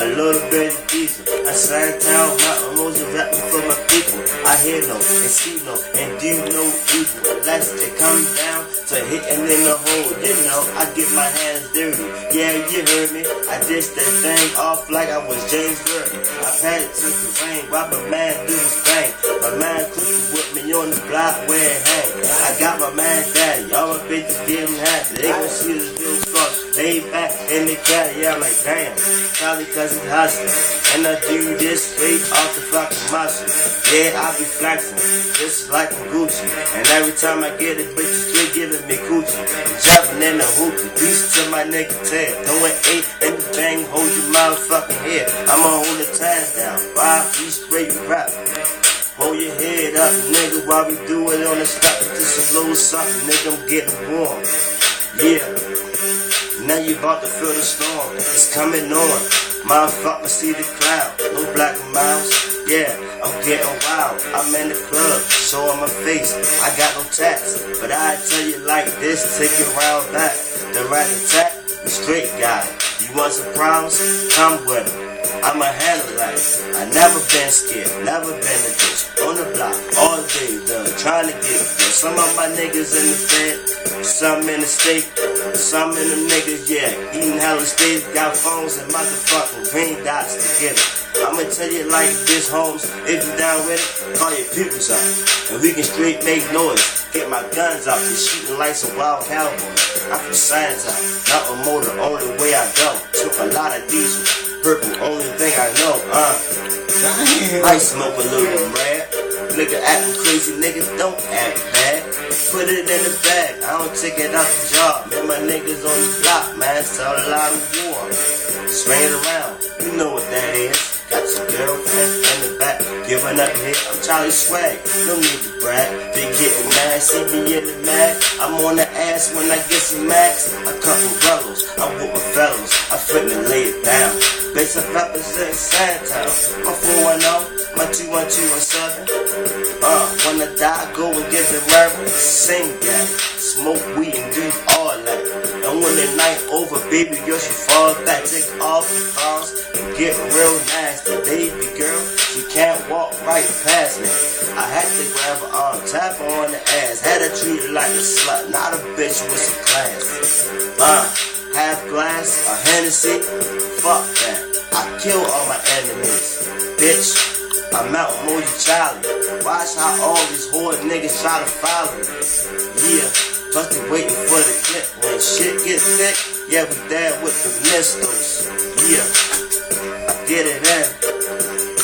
a little bit of diesel. I sang town, mountain roads and rapping for my people. I hear no and see no and do no evil. Unless they come down to hitting in the hole. You know, I get my hands dirty. Yeah, you heard me. I dished that thing off like I was James Burton. I patted to the rain while my man do his thing. My man cooking with me on the block where it hang. I got my man daddy. All my bitches getting happy. They gon' see this little scarf laid back in the caddy. Yeah, I'm like, damn. Probably cause it's hustling. And I do this straight off the fucking muscle. Yeah, I be flexing, just like a Gucci. And every time I get it, bitch, you still giving me coochie. Jumping in the hoopie, beast to my nigga tail. Throwing 8 in the bang, hold your motherfucking head. I'ma hold the time down, 5 3 straight rap. Hold your head up, nigga, while we do it on the stop. Just a little something, nigga, I'm getting warm. Yeah, now you about to feel the storm, it's coming on. Motherfucker, see the cloud, no black miles. Yeah, I'm getting wild, I'm in the club, showing my face, I got no tats. But I tell you like this, take it round back. The right attack, the straight guy. You want some problems? Come with them, I'ma handle that. I never been scared, never been a bitch. On the block, all day, done, trying to get good. Some of my niggas in the bed, some in the state, some in the niggas, yeah, eating hella steak, got phones and motherfucking green dots to get it. I'ma tell you like this, Holmes, if you down with it, call your peoples up, and we can straight make noise. Get my guns out, be shooting like some wild cowboys. I'm from Science out, nothing more the only way I go. Took a lot of diesel, purple, only thing I know, I smoke a little red. Nigga acting crazy, niggas don't act bad. Put it in the bag, I don't take it out the jar. Man, my niggas on the block, man, start a lot of war. Swing it around, you know what that is. Got your girlfriend in the back, giving up here. I'm Charlie Swag, no need to brag. They getting mad, see me in the mag. I'm on the ass when I get some max. A couple rebels, I'm with my fellows. I finna lay it down. Bitch, I represent Sandtown. My 410, my 21217. When I die, go and get the reverend. Sing that, smoke weed and do all that. And when the night over, baby girl, she fall back. Take off the thongs and get real nasty. Baby girl, she can't walk right past me. I had to grab her arm, tap her on the ass. Had her treated like a slut, not a bitch with some class. Half glass, a Hennessy, fuck that. I kill all my enemies, bitch. I'm out Moji Charlie. Watch how all these whore niggas try to follow me. Yeah, plus they waiting for the clip. When shit get thick, yeah, we there with the missiles. Yeah, I get it in.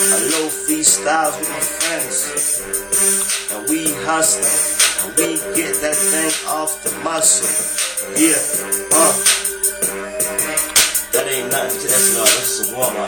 A low fee styles with my friends. And we hustling. And we get that thing off the muscle. Yeah, that ain't nothing to that's a warm up.